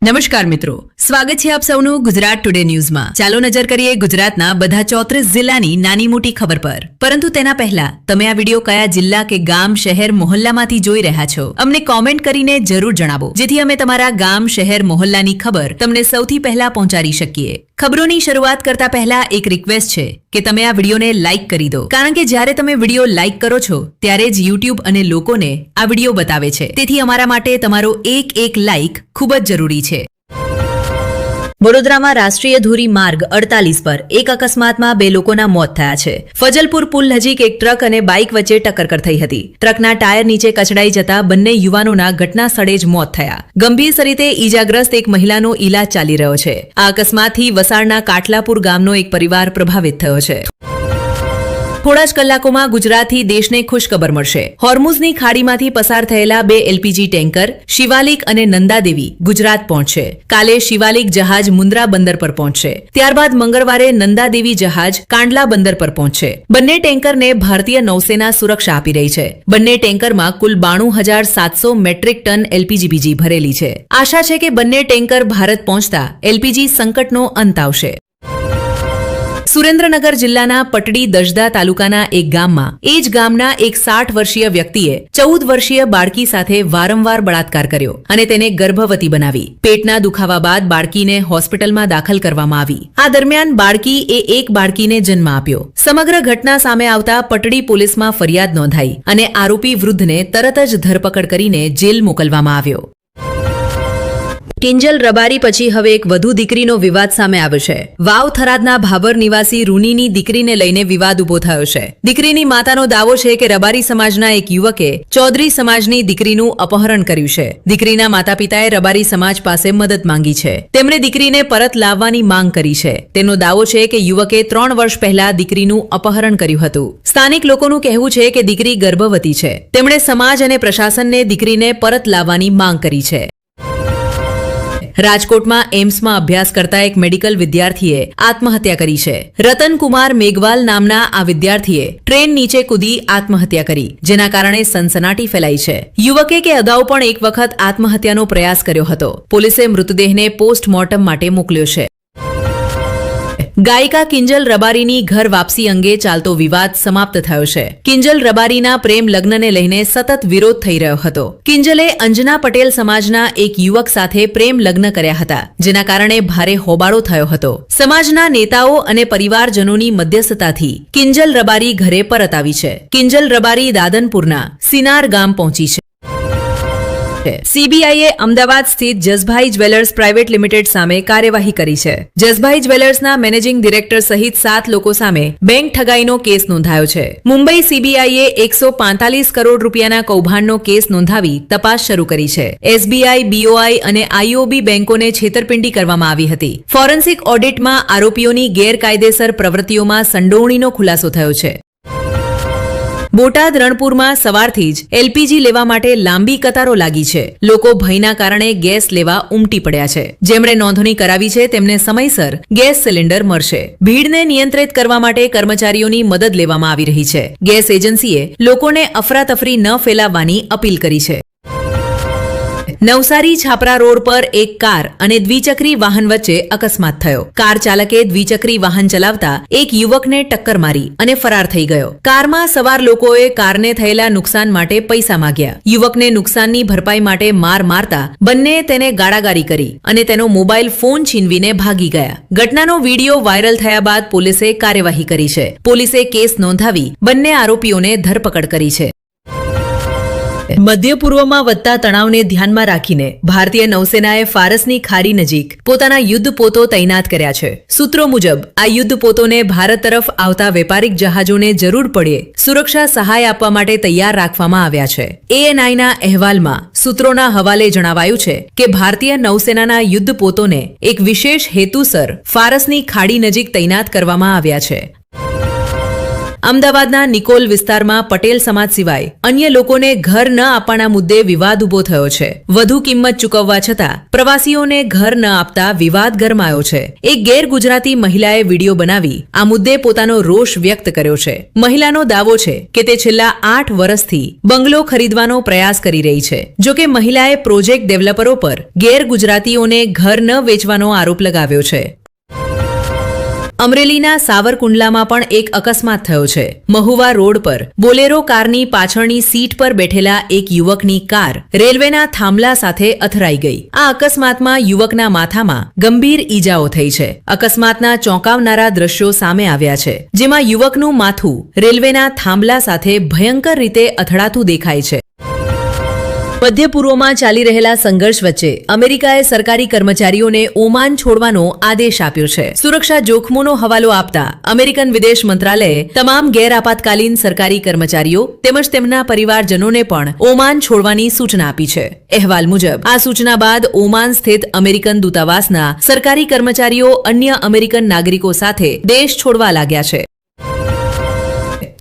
નમસ્કાર મિત્રો, સ્વાગત છે આપ સૌનું ગુજરાત ટુડે ન્યૂઝમાં। ચાલો નજર કરીએ ગુજરાતના બધા 34 જિલ્લાની નાની મોટી ખબર પર। પરંતુ તેના પહેલા તમે આ વિડીયો કયા જિલ્લા કે ગામ, શહેર, મોહલ્લામાંથી જોઈ રહ્યા છો અમને કોમેન્ટ કરીને જરૂર જણાવો, જેથી અમે તમારા ગામ, શહેર, મોહલ્લાની ખબર તમને સૌથી પહેલા પહોંચાડી શકીએ। ખબરોની શરૂઆત કરતા પહેલા એક રિક્વેસ્ટ છે કે તમે આ વિડીયોને લાઇક કરી દો, કારણ કે જ્યારે તમે વિડીયો લાઇક કરો છો ત્યારે જ યુટ્યુબ અને લોકોને આ વિડીયો બતાવે છે। તેથી અમારા માટે તમારો એક લાઇક ખૂબ જ જરૂરી છે। વડોદરામાં રાષ્ટ્રીય ધોરી માર્ગ 48 પર એક અકસ્માતમાં 2 લોકોના મોત થયા છે। ફજલપુર પુલ નજીક એક ટ્રક અને બાઇક વચ્ચે ટક્કર થઈ હતી। ટ્રકના ટાયર નીચે કચડાઈ જતા બંને યુવાનોના ઘટના સ્થળે જ મોત થયા। ગંભીર રીતે ઈજાગ્રસ્ત એક મહિલાનો ઈલાજ ચાલી રહ્યો છે। આ અકસ્માતથી વસાડના કાટલાપુર ગામનો એક પરિવાર પ્રભાવિત થયો છે। થોડા જ કલાકોમાં ગુજરાતથી દેશને ખુશખબર મળશે। હોર્મુઝની ખાડીમાંથી પસાર થયેલા 2 એલપીજી ટેન્કર શિવાલિક અને નંદાદેવી ગુજરાત પહોંચશે। કાલે શિવાલિક જહાજ મુન્દ્રા બંદર પર પહોંચશે, ત્યારબાદ મંગળવારે નંદાદેવી જહાજ કાંડલા બંદર પર પહોંચશે। બંને ટેન્કરને ભારતીય નૌસેના સુરક્ષા આપી રહી છે। બંને ટેન્કરમાં કુલ 92,700 મેટ્રિક ટન એલપીજી ભરેલી છે। આશા છે કે બંને ટેન્કર ભારત પહોંચતા એલપીજી સંકટનો અંત આવશે। સુરેન્દ્રનગર જિલ્લાના પટડી દજદા તાલુકાના એક ગામમાં એ જ ગામના એક 60 વર્ષીય વ્યક્તિએ 14 વર્ષીય બાળકી સાથે વારંવાર બળાત્કાર કર્યો અને તેને ગર્ભવતી બનાવી। પેટના દુખાવા બાદ બાળકીને હોસ્પિટલમાં દાખલ કરવામાં આવી। આ દરમિયાન બાળકીએ એક બાળકીને જન્મ આપ્યો। સમગ્ર ઘટના સામે આવતા પટડી પોલીસમાં ફરિયાદ નોંધાઈ અને આરોપી વૃદ્ધને તરત જ ધરપકડ કરીને જેલ મોકલવામાં આવ્યો। કિંજલ રબારી પછી હવે એક વધુ દીકરીનો વિવાદ સામે આવ્યો છે। વાવ થરાદના ભાભર નિવાસી રૂનીની દીકરીને લઈને વિવાદ ઉભો થયો છે। દીકરીની માતાનો દાવો છે કે રબારી સમાજના એક યુવકે ચૌધરી સમાજની દીકરીનું અપહરણ કર્યું છે। દીકરીના માતા પિતાએ રબારી સમાજ પાસે મદદ માંગી છે। તેમણે દીકરીને પરત લાવવાની માંગ કરી છે। તેમનો દાવો છે કે યુવકે 3 વર્ષ પહેલા દીકરીનું અપહરણ કર્યું હતું। સ્થાનિક લોકોનું કહેવું છે કે દીકરી ગર્ભવતી છે। તેમણે સમાજ અને પ્રશાસનને દીકરીને પરત લાવવાની માંગ કરી છે। રાજકોટમાં એમ્સમાં અભ્યાસ કરતા એક મેડિકલ વિદ્યાર્થીએ આત્મહત્યા કરી છે। રતનકુમાર મેઘવાલ નામના આ વિદ્યાર્થીએ ટ્રેન નીચે કૂદી આત્મહત્યા કરી, જેના કારણે સનસનાટી ફેલાઈ છે। યુવકે કે અગાઉ પણ એક વખત આત્મહત્યાનો પ્રયાસ કર્યો હતો। પોલીસે મૃતદેહને પોસ્ટમોર્ટમ માટે મોકલ્યો છે। ગાયિકા કિંજલ રબારીની ઘર વાપસી અંગે ચાલતો વિવાદ સમાપ્ત થયો છે। કિંજલ રબારીના પ્રેમ લગ્નને લઈને સતત વિરોધ થઈ રહ્યો હતો। કિંજલે અંજના પટેલ સમાજના એક યુવક સાથે પ્રેમ લગ્ન કર્યા હતા, જેના કારણે ભારે હોબાળો થયો હતો। સમાજના નેતાઓ અને પરિવારજનોની મધ્યસ્થતાથી કિંજલ રબારી ઘરે પરત આવી છે। કિંજલ રબારી દાદનપુરના સિનાર ગામ પહોંચી છે। સીબીઆઈએ અમદાવાદ સ્થિત જસભાઈ જ્વેલર્સ પ્રાઇવેટ લિમિટેડ સામે કાર્યવાહી કરી છે। જસભાઈ જ્વેલર્સના મેનેજિંગ ડિરેક્ટર સહિત 7 લોકો સામે બેંક ઠગાઈનો કેસ નોંધાયો છે। મુંબઈ સીબીઆઈએ 145 કરોડ રૂપિયાના કૌભાંડનો કેસ નોંધાવી તપાસ શરૂ કરી છે। એસબીઆઈ, બીઓઆઈ અને આઈઓબી બેંકોને છેતરપિંડી કરવામાં આવી હતી। ફોરેન્સિક ઓડિટમાં આરોપીઓની ગેરકાયદેસર પ્રવૃત્તિઓમાં સંડોવણીનો ખુલાસો થયો છે। બોટાદ રણપુરમાં સવારથી જ એલપીજી લેવા માટે લાંબી કતારો લાગી છે। લોકો ભયના કારણે ગેસ લેવા ઉમટી પડ્યા છે। જેમણે નોંધણી કરાવી છે તેમને સમયસર ગેસ સિલિન્ડર મળશે। ભીડને નિયંત્રિત કરવા માટે કર્મચારીઓની મદદ લેવામાં આવી રહી છે। ગેસ એજન્સીએ લોકોને અફરાતફરી ન ફેલાવવાની અપીલ કરી છે। નવસારી છાપરા રોડ પર એક કાર અને દ્વિચક્રી વાહન વચ્ચે અકસ્માત થયો। કાર ચાલકે દ્વિચક્રી વાહન ચલાવતા એક યુવકને ટક્કર મારી અને ફરાર થઈ ગયો। કારમાં સવાર લોકોએ કારને થયેલા નુકસાન માટે પૈસા માંગ્યા। યુવકને નુકસાનની ભરપાઈ માટે માર મારતા બંને તેને ગાળાગાળી કરી અને તેનો મોબાઈલ ફોન છીનવીને ભાગી ગયા। ઘટનાનો વીડિયો વાયરલ થયા બાદ પોલીસે કાર્યવાહી કરી છે। પોલીસે કેસ નોંધાવી બંને આરોપીઓને ધરપકડ કરી છે। મધ્ય પૂર્વમાં વધતા તણાવને ધ્યાનમાં રાખીને ભારતીય નૌસેનાએ ફારસની ખાડી નજીક પોતાના યુદ્ધપોતો તૈનાત કર્યા છે। સૂત્રો મુજબ આ યુદ્ધપોતોને ભારત તરફ આવતા વેપારિક જહાજોને જરૂર પડે સુરક્ષા સહાય આપવા માટે તૈયાર રાખવામાં આવ્યા છે। એએનઆઈના અહેવાલમાં સૂત્રોના હવાલે જણાવાયું છે કે ભારતીય નૌસેનાના યુદ્ધપોતોને એક વિશેષ હેતુસર ફારસની ખાડી નજીક તૈનાત કરવામાં આવ્યા છે। અમદાવાદના નિકોલ વિસ્તારમાં પટેલ સમાજ સિવાય અન્ય લોકોને ઘર ન આપવાના મુદ્દે વિવાદ ઉભો થયો છે. વધુ કિંમત ચૂકવવા છતાં પ્રવાસીઓને ઘર ન આપતા વિવાદ ગરમાયો છે. એક ગેર ગુજરાતી મહિલાએ વિડીયો બનાવી આ મુદ્દે પોતાનો રોષ વ્યક્ત કર્યો છે. મહિલાનો દાવો છે કે તે છેલ્લા 8 વર્ષથી બંગલો ખરીદવાનો પ્રયાસ કરી રહી છે. જોકે મહિલાએ પ્રોજેક્ટ ડેવલપરો પર ગેર ગુજરાતીઓને ઘર ન વેચવાનો આરોપ લગાવ્યો છે. અમરેલીના સાવરકુંડલામાં પણ એક અકસ્માત થયો છે. મહુવા રોડ પર બોલેરો કારની પાછળની સીટ પર બેઠેલા એક યુવકની કાર રેલવેના થાંભલા સાથે અથડાઈ ગઈ. આ અકસ્માતમાં યુવકના માથામાં ગંભીર ઈજાઓ થઈ છે. અકસ્માતના ચોંકાવનારા દ્રશ્યો સામે આવ્યા છે, જેમાં યુવકનું માથું રેલવેના થાંભલા સાથે ભયંકર રીતે અથડાતું દેખાય છે. મધ્ય પૂર્વમાં ચાલી રહેલા સંઘર્ષ વચ્ચે અમેરિકાએ સરકારી કર્મચારીઓને ઓમાન છોડવાનો આદેશ આપ્યો છે. સુરક્ષા જોખમોનો હવાલો આપતા અમેરિકન વિદેશ મંત્રાલયે તમામ ગેરઆપાતકાલીન સરકારી કર્મચારીઓ તેમજ તેમના પરિવારજનોને પણ ઓમાન છોડવાની સૂચના આપી છે. અહેવાલ મુજબ આ સૂચના બાદ ઓમાન સ્થિત અમેરિકન દૂતાવાસના સરકારી કર્મચારીઓ અન્ય અમેરિકન નાગરિકો સાથે દેશ છોડવા લાગ્યા છે.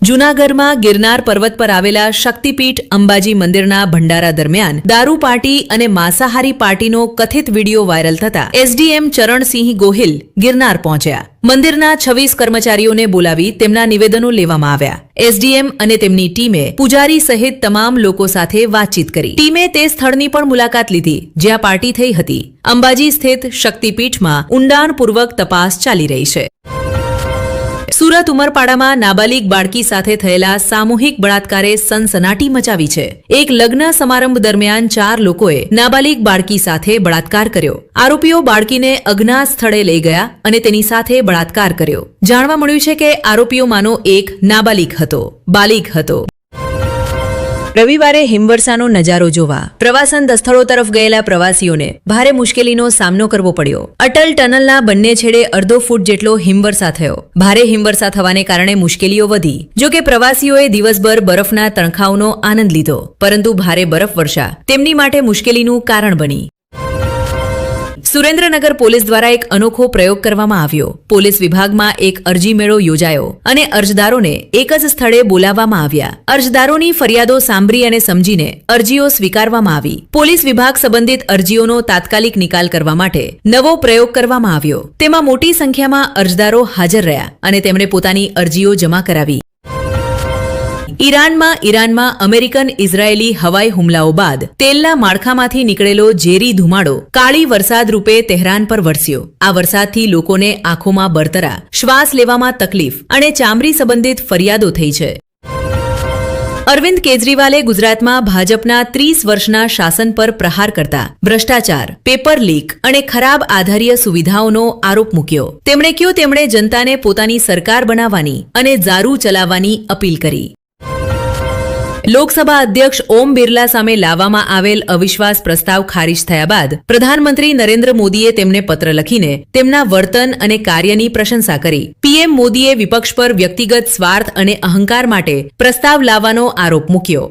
જૂનાગઢમાં ગિરનાર પર્વત પર આવેલા શક્તિપીઠ અંબાજી મંદિરના ભંડારા દરમિયાન દારૂ પાર્ટી અને માંસાહારી પાર્ટીનો કથિત વિડીયો વાયરલ થતા એસડીએમ ચરણસિંહ ગોહિલ ગિરનાર પહોંચ્યા. મંદિરના 26 કર્મચારીઓને બોલાવી તેમના નિવેદનો લેવામાં આવ્યા. એસડીએમ અને તેમની ટીમે પૂજારી સહિત તમામ લોકો સાથે વાતચીત કરી. ટીમે તે સ્થળની પણ મુલાકાત લીધી જ્યાં પાર્ટી થઈ હતી. અંબાજી સ્થિત શક્તિપીઠમાં ઊંડાણપૂર્વક તપાસ ચાલી રહી છે. સુરત ઉમરપાડામાં નાબાલિગ બાળકી સાથે થયેલા સામૂહિક બળાત્કારે સનસનાટી મચાવી છે. એક લગ્ન સમારંભ દરમિયાન 4 લોકોએ નાબાલિગ બાળકી સાથે બળાત્કાર કર્યો. આરોપીઓ બાળકીને અજ્ઞાત સ્થળે લઈ ગયા અને તેની સાથે બળાત્કાર કર્યો. જાણવા મળ્યું છે કે આરોપીઓમાંનો એક નાબાલિગ હતો, બાલિગ હતો. રવિવારે હિમવર્ષાનો નજારો જોવા પ્રવાસન સ્થળો તરફ ગયેલા પ્રવાસીઓને ભારે મુશ્કેલીનો સામનો કરવો પડ્યો. અટલ ટનલના બંને છેડે અડધો ફૂટ જેટલો હિમવર્ષા થયો. ભારે હિમવર્ષા થવાને કારણે મુશ્કેલીઓ વધી. જોકે પ્રવાસીઓએ દિવસભર બરફના તણખાવનો આનંદ લીધો, પરંતુ ભારે બરફવર્ષા તેમની માટે મુશ્કેલીનું કારણ બની. સુરેન્દ્રનગર પોલીસ દ્વારા એક અનોખો પ્રયોગ કરવામાં આવ્યો. પોલીસ વિભાગમાં એક અરજી મેળો યોજાયો અને અરજદારોને એક જ સ્થળે બોલાવવામાં આવ્યા. અરજદારોની ફરિયાદો સાંભળી અને સમજીને અરજીઓ સ્વીકારવામાં આવી. પોલીસ વિભાગ સંબંધિત અરજીઓનો તાત્કાલિક નિકાલ કરવા માટે નવો પ્રયોગ કરવામાં આવ્યો. તેમાં મોટી સંખ્યામાં અરજદારો હાજર રહ્યા અને તેમણે પોતાની અરજીઓ જમા કરાવી. ઈરાનમાં અમેરિકન ઇઝરાયેલી હવાઈ હુમલાઓ બાદ તેલના માળખામાંથી નીકળેલો ઝેરી ધુમાડો કાળી વરસાદ રૂપે તહેરાન પર વરસ્યો. આ વરસાદથી લોકોને આંખોમાં બળતરા, શ્વાસ લેવામાં તકલીફ અને ચામડી સંબંધિત ફરિયાદો થઈ છે. અરવિંદ કેજરીવાલે ગુજરાતમાં ભાજપના 30 વર્ષના શાસન પર પ્રહાર કરતા ભ્રષ્ટાચાર, પેપર લીક અને ખરાબ આધારીય સુવિધાઓનો આરોપ મૂક્યો. તેમણે કહ્યું તેમણે જનતાને પોતાની સરકાર બનાવવાની અને ઝાડુ ચલાવવાની અપીલ કરી. લોકસભા અધ્યક્ષ ઓમ બિરલા સામે લાવવામાં આવેલ અવિશ્વાસ પ્રસ્તાવ ખારીજ થયા બાદ પ્રધાનમંત્રી નરેન્દ્ર મોદીએ તેમને પત્ર લખીને તેમના વર્તન અને કાર્યની પ્રશંસા કરી. પીએમ મોદીએ વિપક્ષ પર વ્યક્તિગત સ્વાર્થ અને અહંકાર માટે પ્રસ્તાવ લાવવાનો આરોપ મૂક્યો.